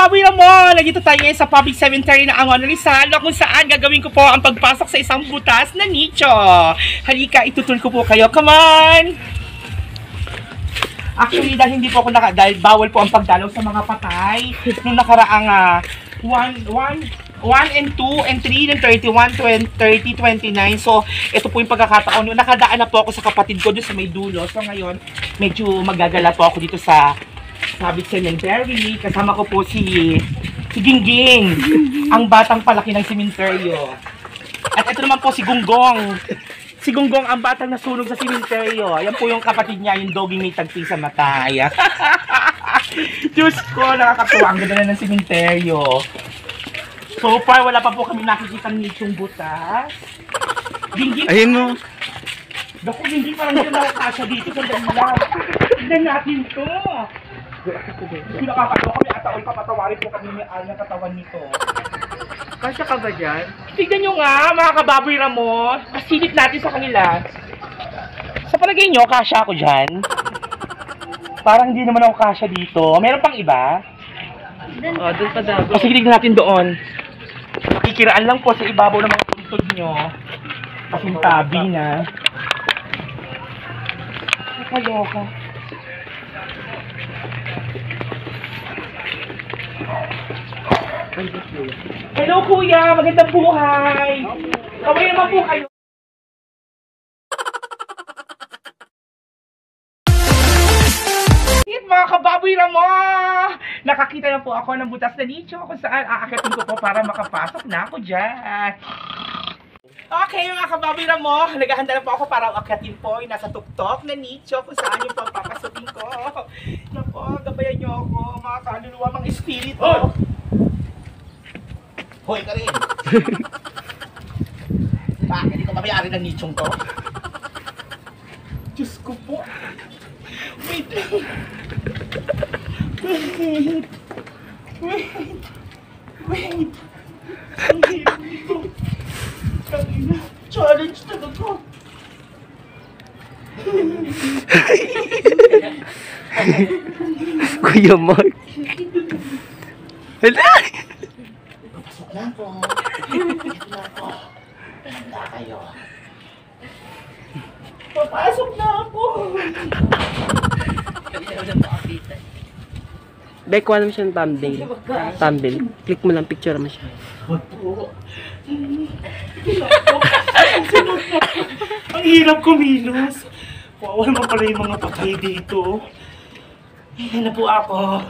kababoy na mo! Nandito tayo ngayon sa public cemetery ng Angono Rizal kung saan gagawin ko po ang pagpasok sa isang butas na nicho. Halika, itutur ko po kayo. Come on! Actually, dahil hindi po ako dahil bawal po ang pagdalaw sa mga patay. Nung nakaraang 1 and 2 and 3 ng 31, 30, 29. So, ito po yung pagkakataon. Nakadaan na po ako sa kapatid ko doon sa may dulo. So, ngayon, medyo magagala po ako dito sa public cemetery. Kasama ko po si Gingging, ang batang palaki ng sementeryo. At ito naman po si Gunggong. Si Gunggong ang batang nasunog sa sementeryo. Yan po yung kapatid niya, yung doggy may tagpi sa mata. Diyos ko, nakakatuwa. Ang ganda na ng sementeryo. So far, wala pa po kami nakikita ng nichong butas. Gingging. Ayun mo. Naku, hindi parang hindi nakakasya dito sa dala. Tignan natin to. Hindi nakakatawa kami at all papatawarin po kami ng katawan nito. Kasya ka ba dyan? Tignan nyo nga, mga kababoy ramo. Pasilip natin sa kanila. Sa palagay nyo, kasya ako dyan? Parang hindi naman ako kasya dito. Meron pang iba? Oh, doon pa daw. Kasi tignan natin doon. Nakikiraan lang po sa ibabaw ng mga tuntod nyo. Pasintabi na. Nakaloka. Hello kuya, magandang buhay. Kaway naman po kayo. Mga kababoy ramo! Nakakita na po ako ng butas na nicho kung saan aakatin ko po para makapasok na ako dyan. Okay mga kababoy ramo, naghahanda na po ako para aakatin po yung nasa tuktok na nicho kung saan yung papapasukin ko. Naku, gabayan nyo ako, mga kaluluwa, mga espiritu. Oh! Hoy ka rin! Bakit hindi ko mabayari ng nichong to? Diyos ko po! Wait! Wait! Ang hirap nito! Challenge talaga! Kuya Mark. Hala! Pasok na ako! Pasok na ako! Handa kayo! Papasok na ako! Be, kuha naman siya ng thumbnail. Thumbnail. Click mo lang, picture mo siya. Wag po. Ang hirap kumilos. Wala naman pala yung mga patay dito. Hiningal na po ako.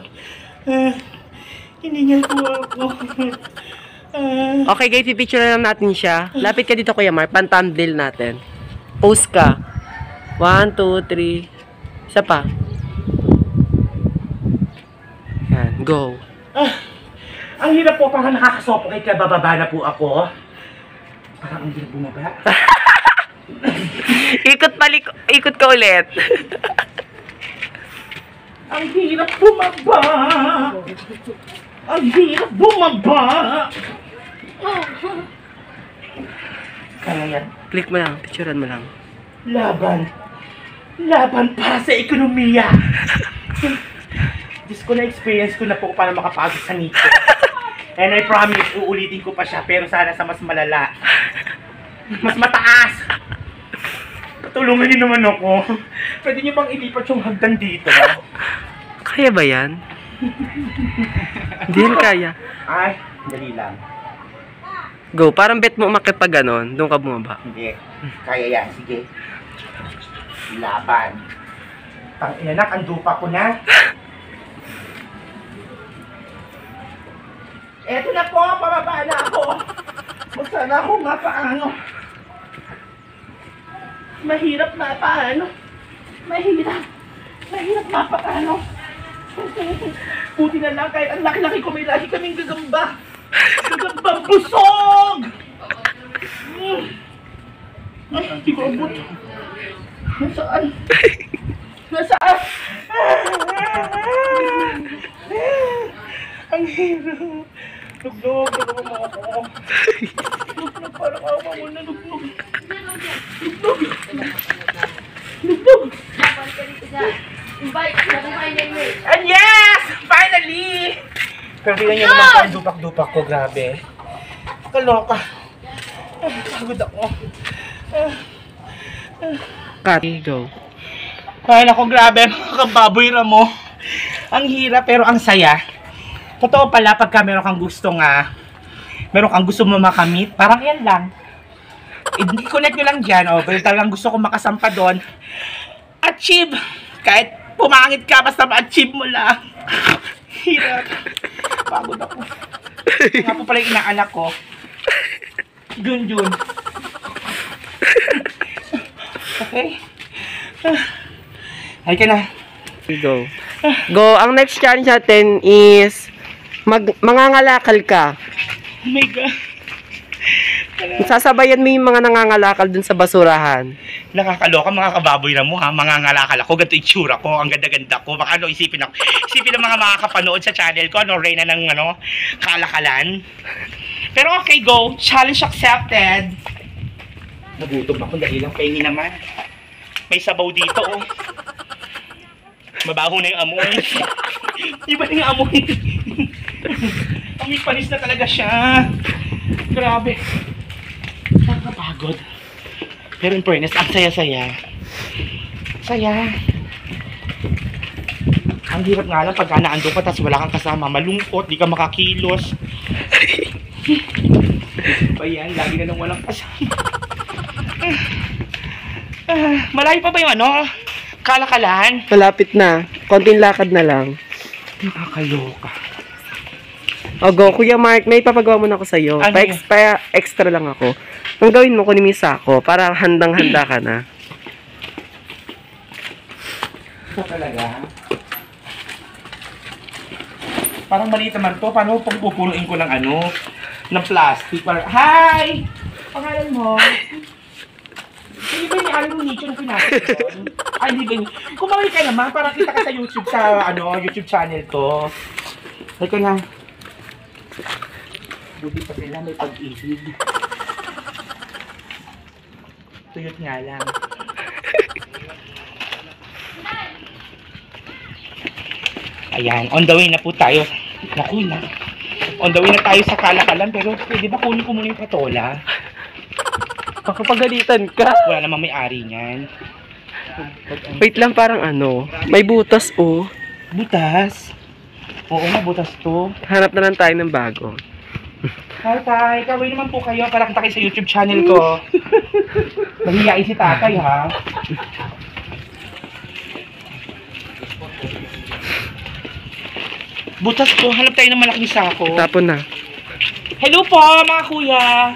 Hiningal po ako. Okay guys, pipicture na lang natin siya. Lapit ka dito Kuya Mark, pan-thumbnail natin. Post ka. 1, 2, 3. Isa pa. Yan, go. Ang hirap po, parang nakakasopo kaya bababa na po ako. Parang ang hirap bumaba. Ikot ka ulit. Ang hirap bumaba. Ang hirap bumaba. Kaya yan. Click mo lang, picturean mo lang. Laban. Laban para sa ekonomiya. Diyos ko, na-experience ko na po para makapasok sa nicho. And I promise, uulitin ko pa siya, pero sana sa mas malala. Mas mataas. Patulungan niyo naman ako. Pwede niyo bang ilipat yung hagdan dito? Kaya ba yan? Hindi yan kaya. Ay, dali lang. Go, parang bet mo umakit pa ganon, doon ka bumaba. Hindi. Kaya yan, sige. Laban. Tang-ina, kandupa ko na. Eto na po, pababa na ako. Sana ako nga paano. Mahirap na paano. Mahirap. Mahirap na paano. Buti na lang kahit ang laki-laki ko, may lagi kaming gagamba. Gagambang busog! Ay, hindi ko abot. Nasaan? Nasaan? Ang hirap. Luglog, nagawa mo ako. Luglog, parang awa mo na luglog. Luglog. Luglog. And yes! Finally! Pero tingnan nyo naman ang dupak-dupak ko, grabe. Kaloka. Pagod ako. Cut. Go. Ay, naku, grabe, mga kababoy Ramo. Ang hirap, pero ang saya. Totoo pala, pagka meron kang gusto meron kang gusto mo makamit, parang yan lang. I-connect nyo lang dyan, pero talagang gusto ko makasampa doon. Achieve! Kahit pumangit ka, basta ma-achieve mo lang. Hirap. Pagod ako. Nga po pala yung inaanak ko. Junjun. Okay? Ay ka na. Go. Go. Ang next challenge natin is mangangalakal ka. Oh my God. Sasabayan mo yung mga nangangalakal dun sa basurahan. Nakakaloka, mga kababoy na mo ha. Mangangalakal ako, ganito itsura ko, ang ganda-ganda ko. Baka isipin ng mga makakapanood sa channel ko, Reyna ng kalakalan. Pero okay, go. Challenge accepted. Nagutom ako dahil lang pahingi naman. May sabaw dito, oh. Mabaho na yung amoy. Iba na yung amoy. Amoy panis na talaga siya. Grabe. Nakakapagod. Pero in fairness, ang saya-saya. Saya. Ang hirap nga lang pagka naandun ka tapos wala kang kasama. Malungkot, di ka makakilos. Pa yan, lagi na lang walang kasama. Malayo pa ba yung kalakalan? Malapit na. Konting lakad na lang. Nakakaloka. O go, Kuya Mark, may papagawa muna ako sa'yo. Ano yun? Extra lang ako. Ang gawin mo, kunin mo yung sako para handang-handa ka na. Ito talaga. Parang maliit naman to. Paano pag pupunuin ko ng ng plastic? Hi! Pangalan mo? Hindi ba ni Aling Nicho na pinasok doon? Ay, hindi ba ni... Kumawin ka naman para kita ka sa YouTube, YouTube channel ko. Ay ka na. Buti pa sila, may pag-ibig. Tuyot nga lang. Ayan, on the way na po tayo. Naku na. On the way na tayo sa kalakalan, pero pwede ba kunin ko muna yung patola? Pakapagalitan ka. Wala namang may-ari niyan. Wait lang, parang may butas Butas? Oo nga, butas to. Hanap na lang tayo ng bago. Hi, Tay. Kaway naman po kayo para kita kayo sa YouTube channel ko. Mahihiyain si tatay, ha? Butas to. Hanap tayo ng malaking sako. Tapon na. Hello po, mga kuya.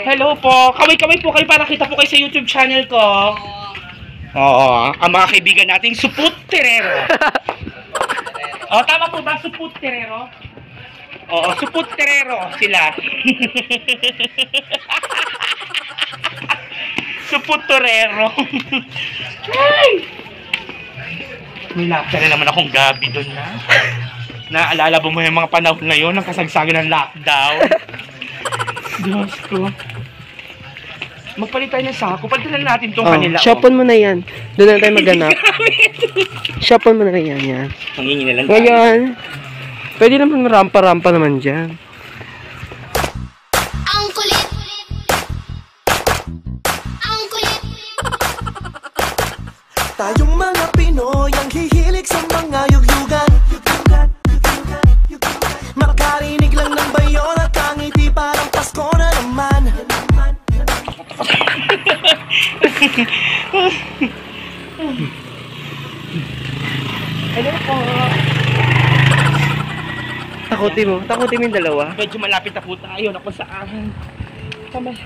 Hello po. Kaway-kaway po kayo para kita po kayo sa YouTube channel ko. Oo. Ang mga kaibigan nating Suput Terero. O, tama po ba? Suput Terero? Oo, Suput Terero sila. Suput Terero. Ay! May lapsa na naman akong gabi doon na. Naalala mo yung mga panahon na yun, ng kasagsagan ng lockdown. Diyos ko. Magpalit tayo ng sako. Palitan natin itong kanila. Shopon mo na yan. Doon na tayo maghanap. Shopon mo na yan. Mangingi na lang tayo. Ngayon, pwede naman rampa-rampa naman dyan. Ang kulit. Ang kulit. Tayong mga Pinoy ang hihilig sa mga yugyugan. Makarinig lang ng bayon at ang ngiti parang Pasko na naman. Hello po. Takutin mo yung dalawa. Medyo malapit na po tayo. Naku saan. Tama.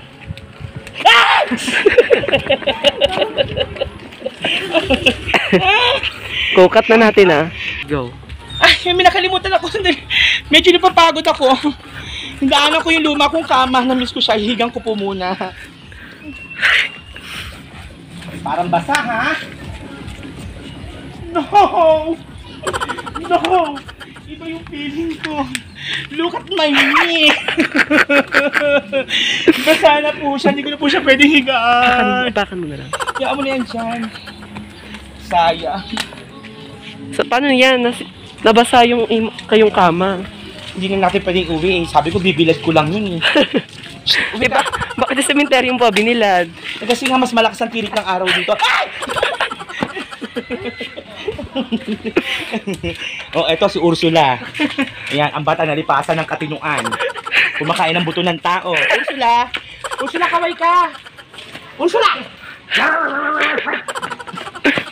Kukat na natin Go. Ay, may nakalimutan ako. Medyo napapagod ako. Hindaanan ko yung luma kong kama. Namiss ko siya. Hihigang ko po muna. Parang basa, ha? No! No! Iba yung feeling ko. Look at my knee! Basa na po siya. Hindi ko na po siya pwede higaan. Bakan mo na lang. Kaya mo na yan dyan. Saya. So, paano yan? Nabasa kayong kama. Hindi na natin pwedeng uwi. Sabi ko, bibilad ko lang yun eh. Uwi ka. Bakit sa cemetery pa binilad? Kasi nga mas malakas ang tirik ng araw dito. Ay! Oh, eto si Ursula. Ayan, ang bata nalipasan ng katinuan. Kumakain ng buto ng tao. Ursula! Ursula, kaway ka! Ursula!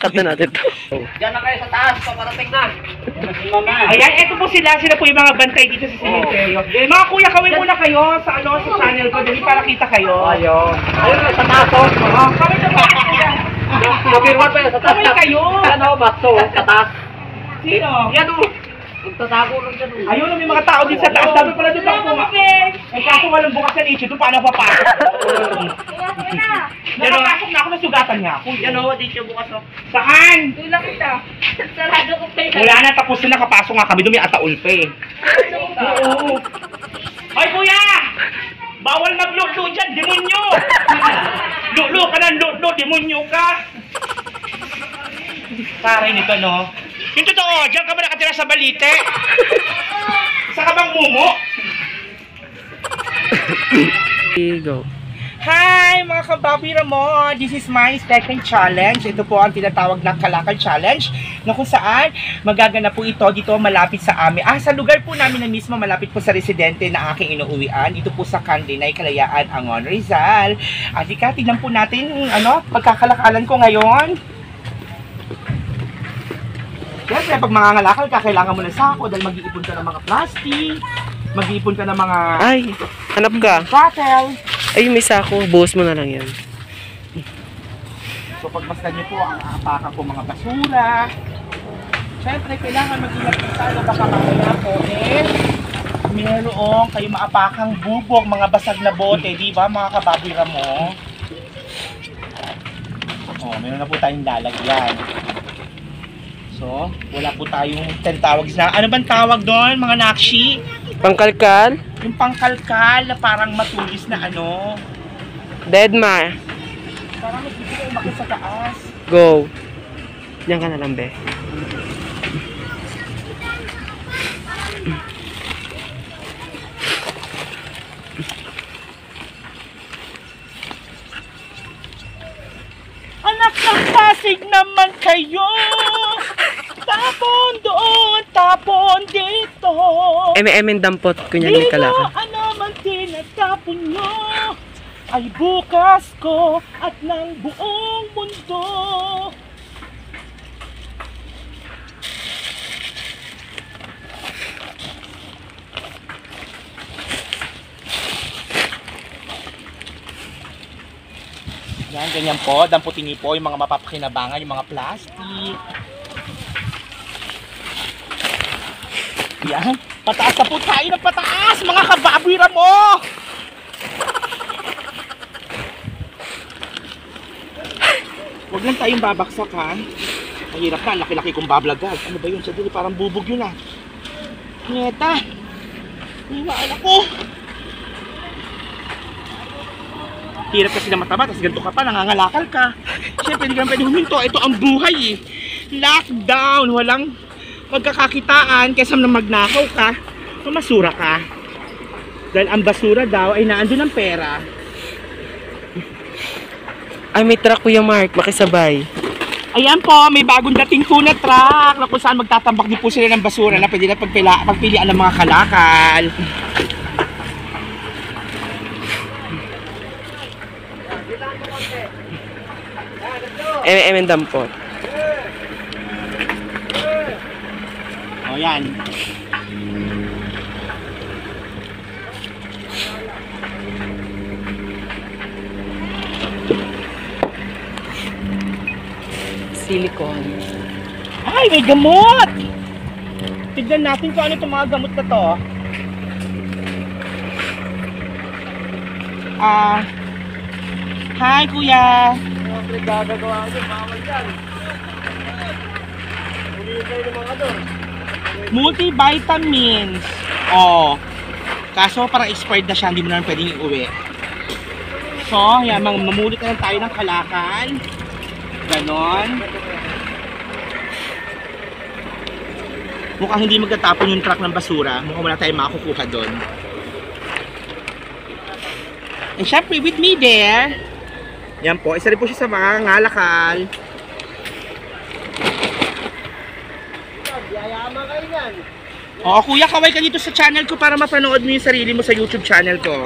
Cut na natin to. Diyan na kayo sa taas, paparating na. Ayan, eto po sila. Sila po yung mga bantay dito sa cemetery. Mga kuya, kaway muna kayo sa sa channel ko. Dali para kita kayo. Ayun na, sa taas, oh. Kaway na ba, kuya? Mabirwan pa yun sa taas. Kaway kayo! Ano, baso, sa taas. Sino? Yan, oh. Magtatago lang dyan, oh. Ayun, may mga tao din sa taas. Sabi pala doon ako eh, kaso walang bukas na issue. Doon paano papasok? Nakapasok na ako, nasugatan niya ako. Yan, oh, dito bukas, oh. Saan? Tulak kita. Sarado ko kayo. Wala na, tapos na nakapasok nga kami. Doon may ataul pa eh. Oo. Ay, kuya! Bawal mag-lulu dyan, demonyo! Lulu ka na, lulu, demonyo ka! Paray nito, no? Yung totoo, dyan ka ba nakatira sa balite? Sa ka bang mumo? Go. Hi mga kababi Ramon! This is my second challenge. Ito po ang tinatawag na Kalakal Challenge na kung saan magaganap po ito dito malapit sa amin. Sa lugar po namin na mismo malapit po sa residente na aking inuuwian. Ito po sa Kanlinay, Kalayaan, Angon, Rizal. At tignan po natin pagkakalakalan ko ngayon. Siyempre, pag mangangalakal ka, kailangan mo ng sako dahil mag-iipon ka ng mga plastic, mag-iipon ka ng mga Ay, hanap ka. bottle. Ay, may sako. Buhos mo na lang yan. So pagmasdan niyo po ang aapakan po mga basura. Siyempre, kailangan mag-ingat po tayo. Baka mamaya po mayroong kayo maapakang bubog, mga basag na bote, di ba mga kababira mo? Oh, meron na po tayong lalagyan. So, wala po tayong tawag na. Ano bang tawag doon, mga nakshi? Pangkalkal? Yung pangkalkal na parang matulis na ano. Deadma. Parang magbibigay umakit sa taas. Go. Diyan ka na lang, be. Anak ng Pasig naman kayo. Tapon doon, tapon dito. Eme-emen dampot. Kunya may kalakal. Dito, ano man tinatapon nyo ay bukas ko at ng buong mundo. Yan, ganyan po. Damputin niyo po yung mga mapapakinabangan, yung mga plastic. Yan. Pataas na po tayo ng pataas, mga kababira mo! Huwag lang tayong babaksak, ha? Mahirap na, laki-laki kong bablagag. Ano ba yun? Sadili, parang bubog yun, ha? Ngeta! Hiwaan ako! Hirap kasi na mataba, tapos ganito ka pa, nangangalakal ka. Siyempre, hindi ka pwede huminto. Ito ang buhay, eh. Lockdown, walang magkakakitaan kaysa na magnakaw ka, mamasura ka. Dahil ang basura daw ay naandun ng pera. Ay, may truck, Kuya Mark. Makisabay. Ayan po, may bagong dating po na truck na kung saan magtatambak din po sila ng basura na pwede na pagpilian ng mga kalakal. Eme-emen dampot. O yan. Silicone. Ay, may gamot! Tignan natin kung ano itong mga gamot na to. Hi kuya! Gagagawa ko, bawal dyan. Huliin kayo ng mga doon. Multivitamins. Oh. Kaso parang expired na siya, hindi mo na pwedeng iuwi. So, yan, mamulot na lang tayo ng kalakal. Ganon. Mukhang hindi magtatapon yung truck ng basura. Mukhang wala tayong makukuha doon. And syempre, with me there, yan po, isa rin po siya sa mga ngalakal. Yayaman kayo yan. Oo, kuya, kaway ka dito sa channel ko para mapanood mo yung sarili mo sa YouTube channel ko.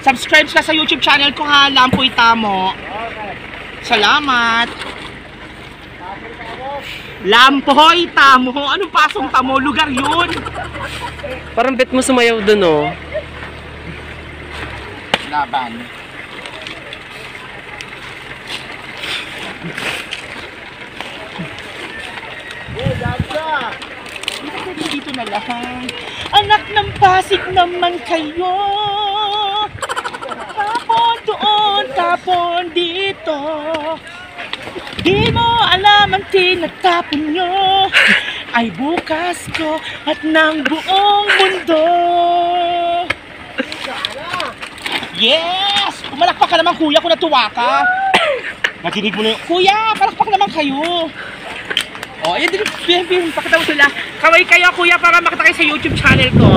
Subscribe ka sa YouTube channel ko ha, Lampoy Tamo. Salamat. Lampoy Tamo. Anong pasong tamo? Lugar yun. Parang bet mo sumayaw dun, oh. Laban. Dito na lang. Anak ng Pasig naman kayo. Tapon doon, tapon dito. Di mo alam ang tinatapon nyo ay bukas ko at ng buong mundo. Yes! Pumalakpak ka naman kuya kung natuwa ka. Nakinig mo na yung, kuya, palakpak naman kayo. Oh, ayan din, pakita mo sila. Kaway kayo kuya para makita kayo sa YouTube channel ko.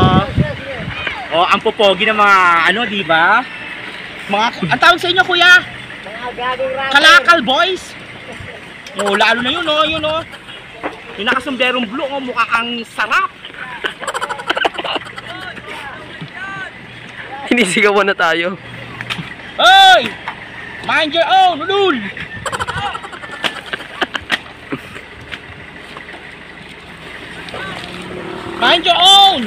Oh, ang popogi ng mga ano, di ba? Mga, ang tawag sa inyo kuya? Mga gagong rapper. Kalakal boys. Oh, lalo na yun, oh, yun, oh. Yung nakasomberong blue, oh, mukha kang sarap. Hinisigawan na tayo. Hoy! Mind your own, ulul! Mind your own!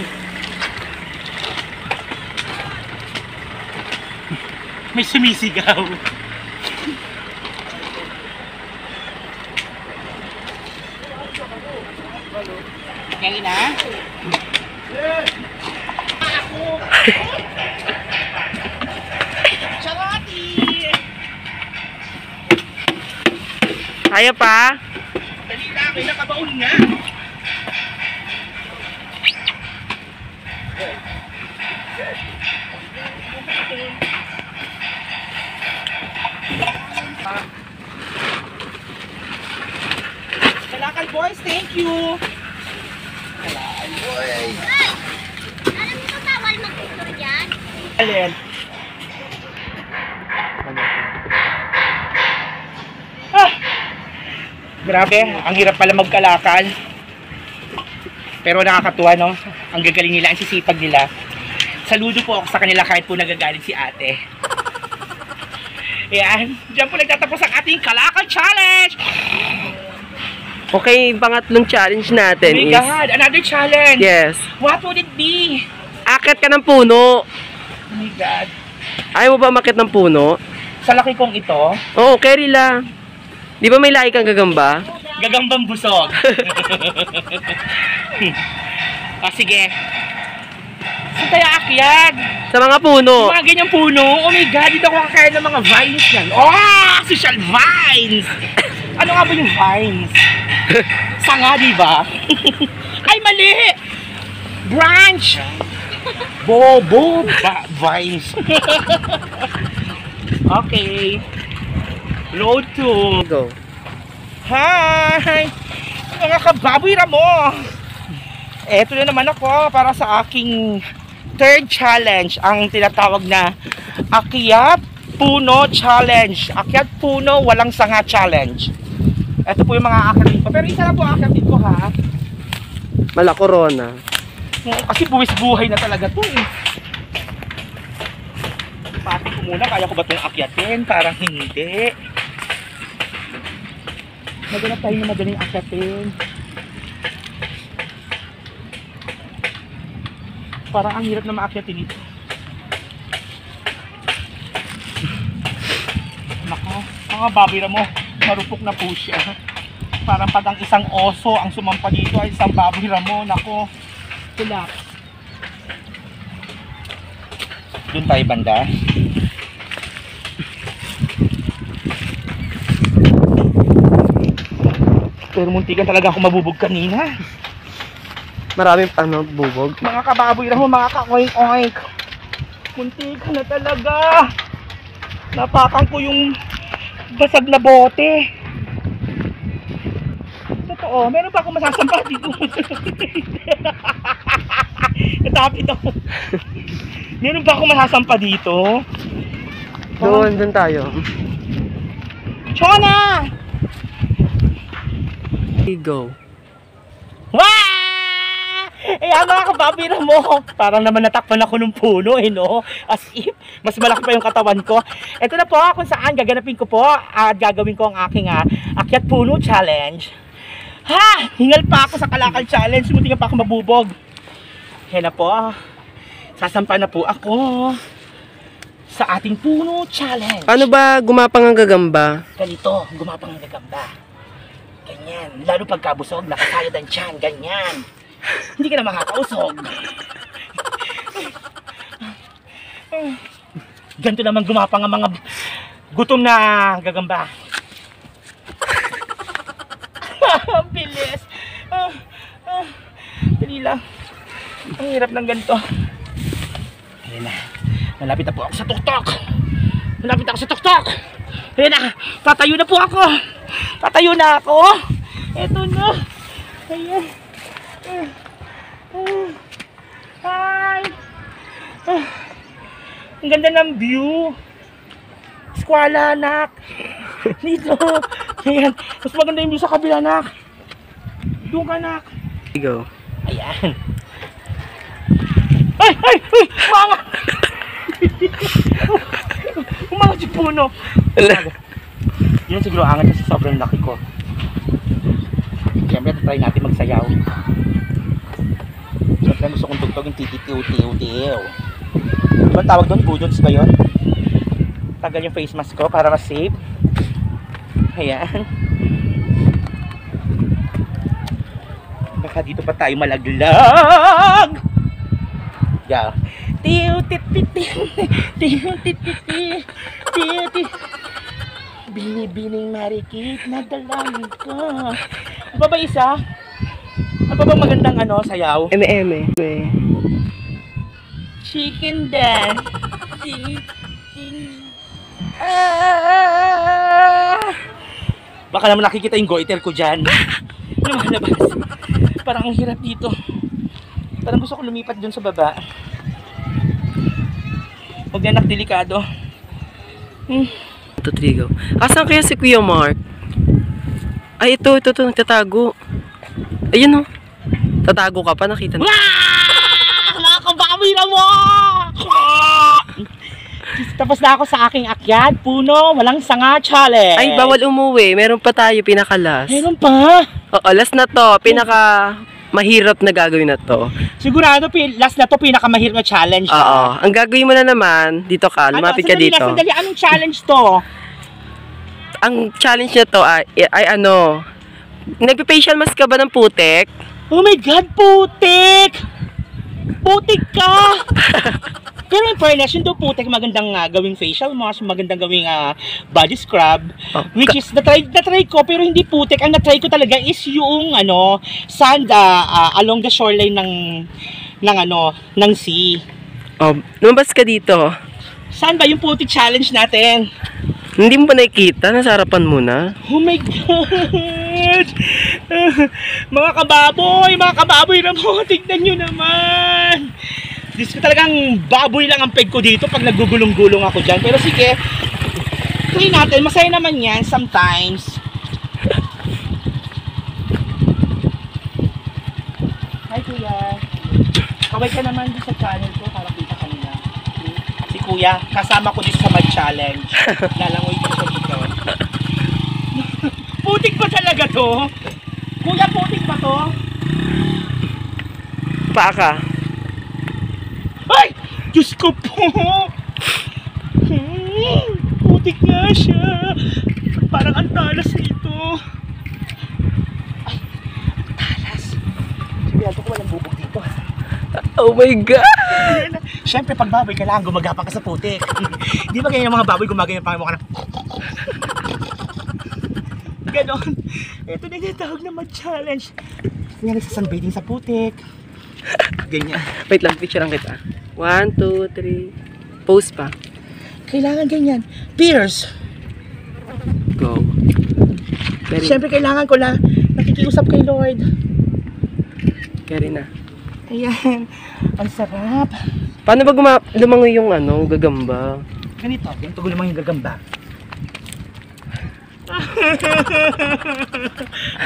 May sumisigaw. Ngayon na? Ako! Charati! Kaya pa? Dali lang, may nakabaon nga. Kalakal boys, thank you. Kalakal boys. Alam mo ba bawal mag-picture dyan? Alin? Ah! Grabe, ang hirap pala magkalakal. Pero nakakatuwa, no? Ang gagaling nila, ang sisipag nila. Saludo po ako sa kanila kahit po nagagalit si ate. Ayan, diyan po nagtatapos ang ating Kalakal Challenge! Okay, pangatlong challenge Oh natin my is... God, another challenge! Yes. What would it be? Akit ka ng puno. Oh my God. Ayaw mo ba makit ng puno? Sa laki kong ito, Oo, carry lang. Di ba may lahi kang gagamba? gagambang busog. Ah, sige. Saan tayo aakyat? Sa mga puno. Mga ganyang puno. Oh my God, dito ako kakain ng mga vines yan. Oh, social vines! Ano nga ba yung vines? Sanga, di ba? Ay, mali! Branch! Bobo vines. Okay. Load to. Go. Hi! Mga kababoy ramo! Eto na naman ako para sa aking third challenge, ang tinatawag na Akyat Puno Challenge. Akyat Puno, Walang Sanga Challenge. Ito po yung mga akyat ko. Pero isa lang po akyat ko ha. Mala corona. Kasi buwis buhay na talaga to eh. Pati ko muna, kaya ko ba itong akyatin? Parang hindi. Maganap tayo na madaling akyatin. Parang ang hirap na maakyatin ito. Nako, mga babira mo, marupok na po siya. Parang pag ang isang oso ang sumampa dito ay isang babira mo. Nako, tulak. Doon tayo banda. Pero muntikan talaga ako mabubog kanina. Maraming bubog. Mga kababoy na ho, mga ka-oink-oink. Muntikan na talaga. Napakan ko yung basag na bote. Ito Oo, meron pa akong masasampa dito. Natapit ako. Meron pa akong masasampa dito. Doon tayo. Chona! Go. Wah! Eh, mga kababira mo. Parang naman natakpan ako ng puno, no? As if, mas malaki pa yung katawan ko. Ito na po kung saan gaganapin ko po at gagawin ko ang aking akyat puno challenge. Ha! Hingal pa ako sa kalakal challenge. Munti nga pa ako mabubog. Yan na po. Sasampa na po ako sa ating puno challenge. Paano ba gumapang ang gagamba? Ganito, gumapang ang gagamba. Ganyan. Lalo pagkabusog, nakasayad ang tiyan. Ganyan. Hindi ka na makakausog. Ganito naman gumapang ang mga gutom na gagamba. Ang bilis. Dali lang. Ang hirap ng ganito. Ayan na. Malapit na po ako sa tuktok. Malapit ako sa tuktok. Ayan na. Tatayo na po ako. Tatayo na ako. Eto na. Ayan. Hi. Ang ganda ng view. Eskwela, anak. Dito. Ayan. Mas maganda yung view sa kabila, anak. Doon ka, anak. Go. Ayan. Ay! Ay! Ay! Umangat! Umangat yung puno. Yun siguro angat kasi sobrang laki ko. Siyempre, try natin magsayaw. Siyempre, gusto kong tugtog yung titi-tiw-tiw-tiw. Diba tawag doon? Budots ba yun? Tagal yung face mask ko para mas safe. Ayan. Baka dito pa tayo malaglag. Yeah. Binibining marikit na dalangin ko. Ano ba isa? Ano ba magandang sayaw? Eme. Chicken dance. Baka naman nakikita yung goiter ko dyan. Lumalabas. Parang ang hirap dito. Parang gusto ko lumipat dun sa baba. Huwag na delikado. 2, 3, go. Asan kaya si Kuya Mark? Ay, ito, nagtatago. Ayun, oh. Tatago ka pa, nakita na. Nakakabawi na mo! Tapos na ako sa aking akyat, puno, walang sanga challenge. Ay, bawal umuwi. Meron pa tayo, pinakalas. Meron pa? Oo, last na to. Mahirap na gagawin na to. Sigurado, last na to, pinakamahirap na challenge. Oo. Ang gagawin mo na naman, dito ka, lumapit ka dito. Sandali, anong challenge to? Ang challenge na to ay nagpe-facial mask ka ba ng putik? Oh my God, putik! Putik ka! Pero in fairness, yung putik magandang gawing facial mask, magandang gawing body scrub, which is na-try ko pero hindi putik. Ang na-try ko talaga is yung sand along the shoreline ng sea. Oh, lumabas ka dito. Saan ba yung putik challenge natin? Hindi mo pa nakikita, nasa harapan mo na. Oh my God! Mga kababoy na mo, tignan nyo naman! Diyos ko, talagang baboy lang ang peg ko dito pag nagugulong-gulong ako dyan. Pero sige, try natin. Masaya naman yan sometimes. Hi Kuya. Kaway ka naman dito sa channel ko para kita kanina. Si Kuya, kasama ko dito sa Mad Challenge. Lalangoy dito sa dito. Putik pa talaga to? Kuya, putik pa to? Paa ka. Ay! Diyos ko po! Putik nga siya. Parang ang talas nito. Ay, talas. Sabihan ko walang bubog dito. Oh my God! Siyempre, pag baboy, kailangan gumagapang ka sa putik. Di ba ganyan yung mga baboy gumaganyan pa mukha na? Ganon. Ito na yung tawag na mag-challenge. Nga nagsasunbathing sa putik. Ganyan. Wait lang, picture lang kita. 1, 2, 3. Pose pa. Kailangan ganyan. Pierce. Go. Siyempre, kailangan ko na nakikita nakikiusap kay Lord. Carry na. Ayan. Ang sarap. Paano ba lumangoy yung gagamba? Ganito gulamang yung gagamba.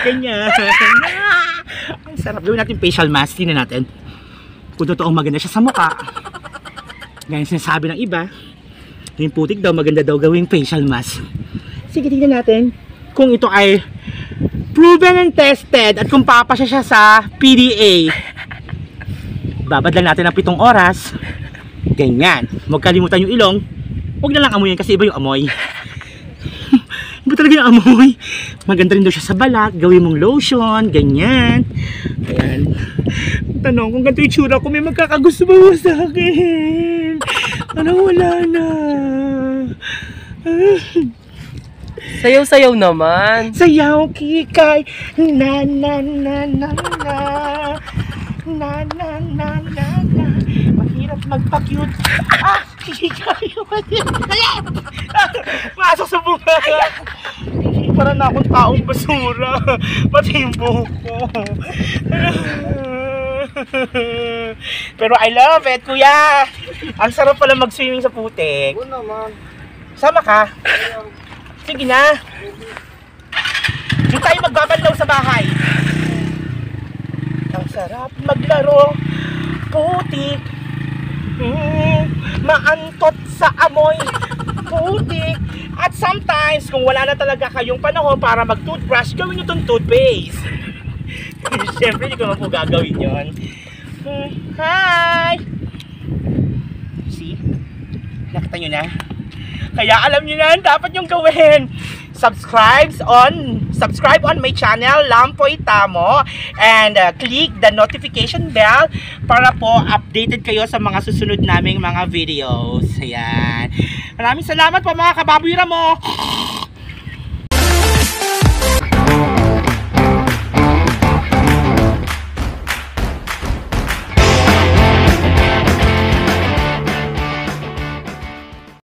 Ganyan. Ang sarap. Gawin natin facial mask. Tingnan natin kung totoong maganda siya sa mukha. Ganyan sinasabi ng iba. Yung putik daw, maganda daw gawing facial mask. Sige, tingnan natin kung ito ay proven and tested at kung papasya siya sa PDA. Babad lang natin ng 7 oras. Ganyan. Huwag kalimutan yung ilong. Huwag na lang amuyin kasi iba yung amoy. Iba talaga yung amoy. Maganda rin daw siya sa balat. Gawin mong lotion. Ganyan. Ayan. Tanong kung ganito yung tsura ko, may magkakagusto ba sa akin? Ano, wala na. Sayaw-sayaw naman. Sayaw kikay. Na na na na na. Na na na na na. Mahirap magpa-cute. Ah! Kikay. Masok sa bunga. Para na akong taong basura. Pati yung buhok ko. Pero I love it, kuya. Ang sarap pala mag-swimming sa putik. Oo naman. Sama ka? Sige na. Hindi tayo magbabanlaw sa bahay. Ang sarap maglaro. Putik. Maantot sa amoy. Putik. At sometimes, kung wala na talaga kayong panahon para mag-toothbrush, gawin nyo itong toothpaste. Siyempre, hindi ko naman po gagawin yun. Hi! See? Nakita nyo na? Kaya alam nyo na, dapat yung gawin. Subscribe on my channel, Lampoy Tamo, and click the notification bell para po updated kayo sa mga susunod naming mga videos. Ayan. Maraming salamat po mga kababoy Ramo.